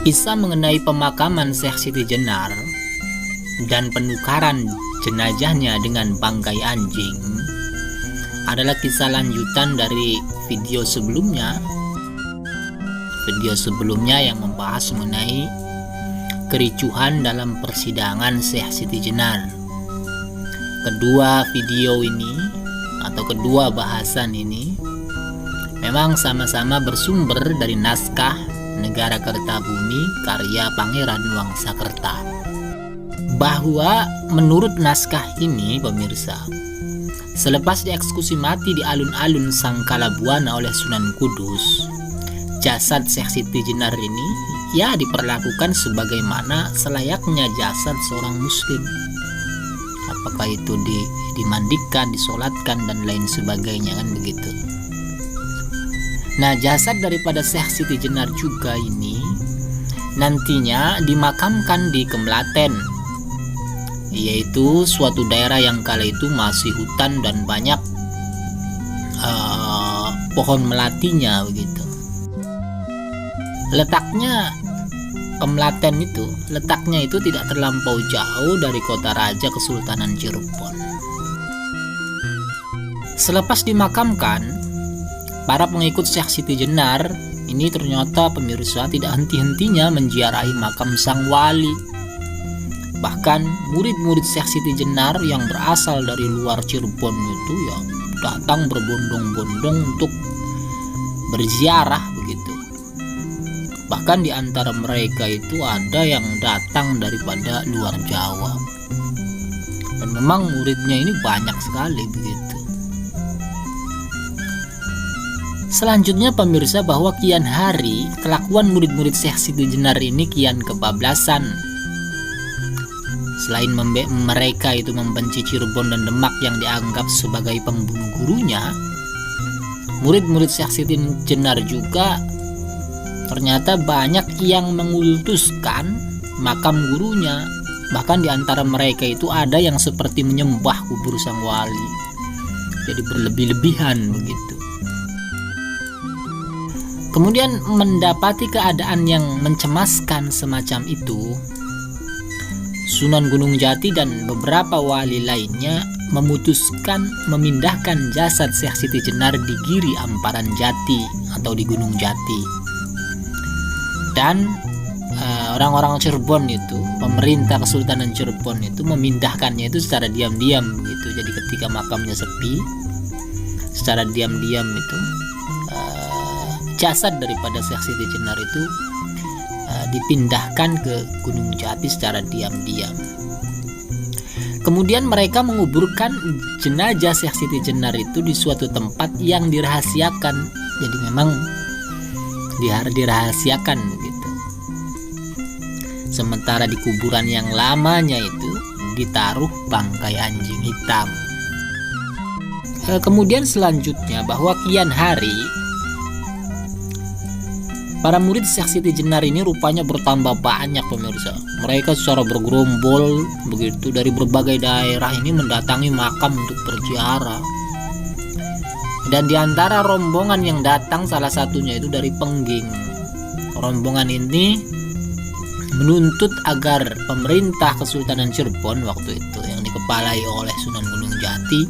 Kisah mengenai pemakaman Syekh Siti Jenar dan penukaran jenazahnya dengan bangkai anjing adalah kisah lanjutan dari video sebelumnya yang membahas mengenai kericuhan dalam persidangan Syekh Siti Jenar. Kedua video ini atau kedua bahasan ini memang sama-sama bersumber dari naskah Negara Kertabumi karya Pangeran Wangsakerta. Bahwa menurut naskah ini, pemirsa, selepas dieksekusi mati di alun-alun Sangkalabuana oleh Sunan Kudus, jasad Syekh Siti Jenar ini ya diperlakukan sebagaimana selayaknya jasad seorang muslim. Apakah itu dimandikan, disolatkan dan lain sebagainya, kan begitu. Nah, jasad daripada Syekh Siti Jenar juga ini nantinya dimakamkan di Kemlaten, yaitu suatu daerah yang kala itu masih hutan dan banyak pohon melatinya begitu. Letaknya Kemlaten itu tidak terlampau jauh dari kota raja Kesultanan Cirebon. Selepas dimakamkan, para pengikut Syekh Siti Jenar ini ternyata, pemirsa, tidak henti-hentinya menziarahi makam sang wali. Bahkan murid-murid Syekh Siti Jenar yang berasal dari luar Cirebon itu ya datang berbondong-bondong untuk berziarah begitu. Bahkan di antara mereka itu ada yang datang daripada luar Jawa. Dan memang muridnya ini banyak sekali begitu. Selanjutnya, pemirsa, bahwa kian hari kelakuan murid-murid Syekh Siti Jenar ini kian kebablasan. Selain mereka itu membenci Cirebon dan Demak yang dianggap sebagai pembunuh gurunya, murid-murid Syekh Siti Jenar juga ternyata banyak yang mengultuskan makam gurunya. Bahkan di antara mereka itu ada yang seperti menyembah kubur sang wali. Jadi berlebih-lebihan begitu. Kemudian mendapati keadaan yang mencemaskan semacam itu, Sunan Gunung Jati dan beberapa wali lainnya memutuskan memindahkan jasad Syekh Siti Jenar di Giri Amparan Jati atau di Gunung Jati. Dan orang-orang Cirebon itu, pemerintah Kesultanan Cirebon itu memindahkannya itu secara diam-diam begitu. Jadi ketika makamnya sepi, secara diam-diam itu jasad daripada Syekh Siti Jenar itu dipindahkan ke Gunung Jati secara diam-diam. Kemudian mereka menguburkan jenazah Syekh Siti Jenar itu di suatu tempat yang dirahasiakan. Jadi memang dirahasiakan begitu. Sementara di kuburan yang lamanya itu ditaruh bangkai anjing hitam. Kemudian selanjutnya, bahwa kian hari para murid Syekh Siti Jenar ini rupanya bertambah banyak, pemirsa. Mereka secara bergerombol begitu dari berbagai daerah ini mendatangi makam untuk berziarah. Dan di antara rombongan yang datang, salah satunya itu dari Pengging. Rombongan ini menuntut agar pemerintah Kesultanan Cirebon waktu itu yang dikepalai oleh Sunan Gunung Jati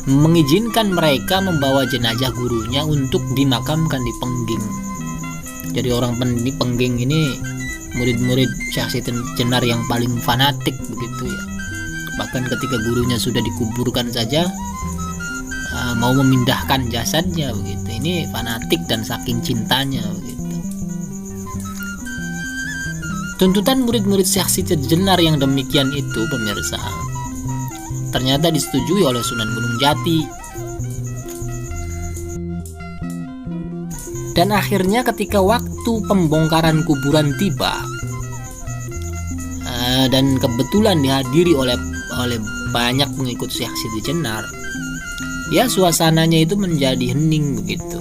mengizinkan mereka membawa jenazah gurunya untuk dimakamkan di Pengging. Jadi orang Pengging ini murid-murid Syekh Siti Jenar yang paling fanatik begitu ya. Bahkan ketika gurunya sudah dikuburkan saja mau memindahkan jasadnya begitu. Ini fanatik dan saking cintanya begitu. Tuntutan murid-murid Syekh Siti Jenar yang demikian itu, pemirsa, ternyata disetujui oleh Sunan Gunung Jati. Dan akhirnya ketika waktu pembongkaran kuburan tiba, dan kebetulan dihadiri oleh banyak pengikut Syekh Siti Jenar, ya suasananya itu menjadi hening begitu,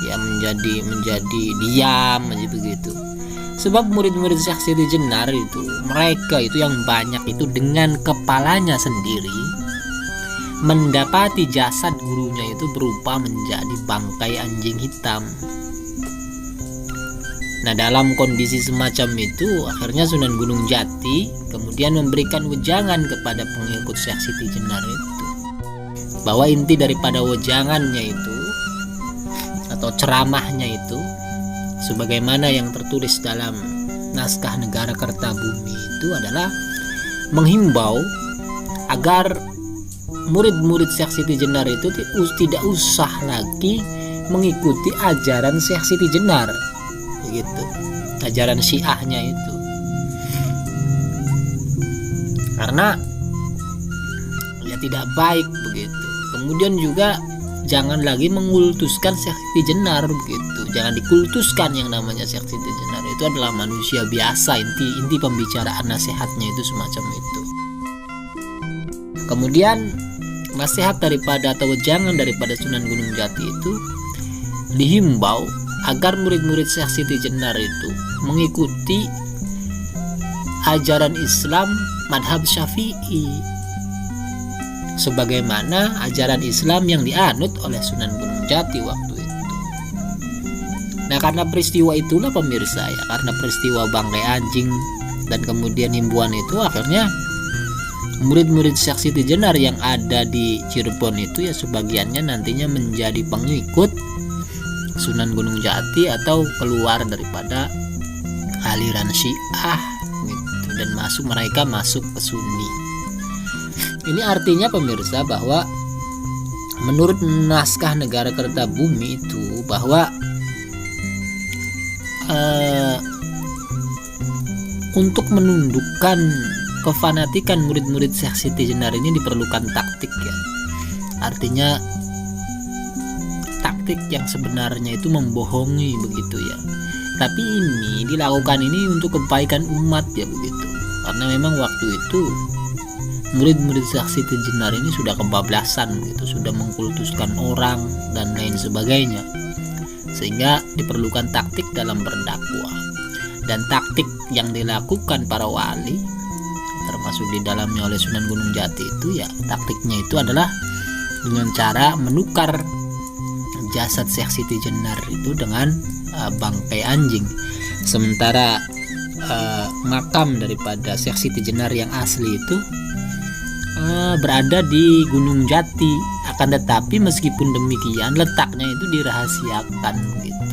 ya menjadi diam aja begitu. Sebab murid-murid Syekh Siti Jenar itu, mereka itu yang banyak itu dengan kepalanya sendiri mendapati jasad gurunya itu berupa menjadi bangkai anjing hitam. Nah, dalam kondisi semacam itu, akhirnya Sunan Gunung Jati kemudian memberikan wejangan kepada pengikut Syekh Siti Jenar itu, bahwa inti daripada wejangannya itu atau ceramahnya itu, sebagaimana yang tertulis dalam naskah Negara Kertabumi itu, adalah menghimbau agar murid-murid Syekh Siti Jenar itu tidak usah lagi mengikuti ajaran Syekh Siti Jenar, begitu, ajaran Syiahnya itu, karena ya tidak baik begitu. Kemudian juga jangan lagi mengkultuskan Syekh Siti Jenar begitu, jangan dikultuskan. Yang namanya Syekh Siti Jenar itu adalah manusia biasa, inti pembicaraan nasihatnya itu semacam itu. Kemudian nasihat daripada atau wejangan daripada Sunan Gunung Jati itu dihimbau agar murid-murid Syekh Siti Jenar itu mengikuti ajaran Islam madhab Syafi'i, sebagaimana ajaran Islam yang dianut oleh Sunan Gunung Jati waktu itu. Nah, karena peristiwa itulah pemirsa, ya, karena peristiwa bangkai anjing dan kemudian himbauan itu, akhirnya murid-murid Syekh Siti Jenar yang ada di Cirebon itu ya sebagiannya nantinya menjadi pengikut Sunan Gunung Jati atau keluar daripada aliran Syiah gitu, dan mereka masuk ke Sunni. Ini artinya pemirsa bahwa menurut naskah Negara Kertabumi itu, bahwa untuk menundukkan kefanatikan murid-murid Syekh Siti Jenar ini diperlukan taktik, ya. Artinya taktik yang sebenarnya itu membohongi begitu, ya. Tapi ini dilakukan ini untuk kebaikan umat, ya begitu. Karena memang waktu itu murid-murid Syekh Siti Jenar ini sudah kebablasan gitu, sudah mengkultuskan orang dan lain sebagainya. Sehingga diperlukan taktik dalam berdakwah. Dan taktik yang dilakukan para wali termasuk di dalamnya oleh Sunan Gunung Jati itu, ya taktiknya itu adalah dengan cara menukar jasad Syekh Siti Jenar itu dengan bangkai anjing. Sementara makam daripada Syekh Siti Jenar yang asli itu berada di Gunung Jati. Akan tetapi meskipun demikian letaknya itu dirahasiakan gitu.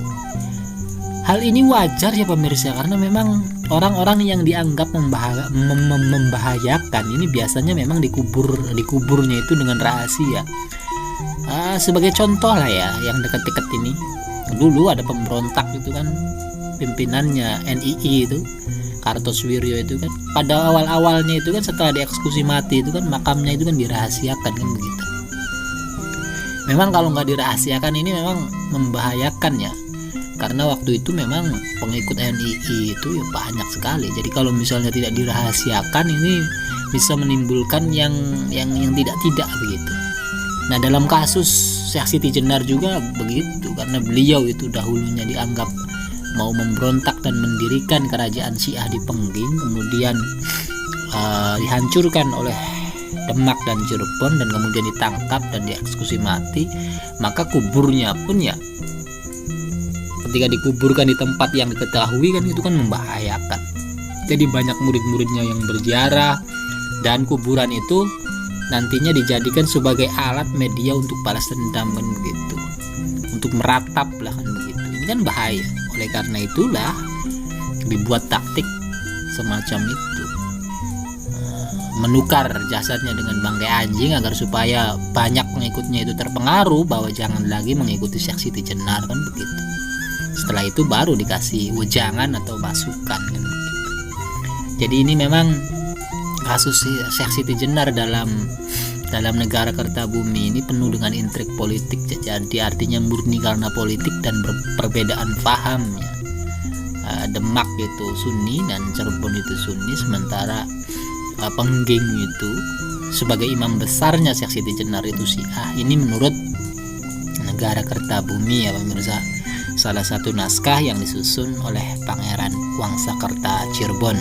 Hal ini wajar ya pemirsa, karena memang orang-orang yang dianggap membahayakan ini biasanya memang dikuburnya itu dengan rahasia. Sebagai contoh lah ya, yang dekat-dekat ini dulu ada pemberontak itu kan, pimpinannya NII itu Kartosuwiryo itu kan, pada awal-awalnya itu kan setelah dieksekusi mati itu kan makamnya itu kan dirahasiakan kan begitu. Memang kalau nggak dirahasiakan ini memang membahayakan ya, karena waktu itu memang pengikut NII itu ya banyak sekali. Jadi kalau misalnya tidak dirahasiakan ini bisa menimbulkan yang tidak begitu. Nah, dalam kasus Syekh Siti Jenar juga begitu, karena beliau itu dahulunya dianggap mau memberontak dan mendirikan kerajaan Syiah di Pengging, kemudian dihancurkan oleh Demak dan Cirebon, dan kemudian ditangkap dan dieksekusi mati. Maka kuburnya pun ya ketika dikuburkan di tempat yang diketahui kan itu kan membahayakan. Jadi banyak murid-muridnya yang berziarah, dan kuburan itu nantinya dijadikan sebagai alat media untuk balas dendam kan begitu, untuk meratap lah kan begitu. Ini kan bahaya. Oleh karena itulah dibuat taktik semacam itu, menukar jasadnya dengan bangkai anjing agar supaya banyak pengikutnya itu terpengaruh bahwa jangan lagi mengikuti Syekh Siti Jenar kan begitu. Setelah itu baru dikasih wejangan atau masukan kan begitu. Jadi ini memang kasus Syekh Siti Jenar dalam Negara Kertabumi ini penuh dengan intrik politik. Jadi artinya murni karena politik dan perbedaan paham ya. Demak itu Sunni dan Cirebon itu Sunni, sementara Pengging itu sebagai imam besarnya Syekh Siti Jenar itu Syiah. Ini menurut Negara Kertabumi ya pemirsa, salah satu naskah yang disusun oleh Pangeran Wangsakerta Cirebon.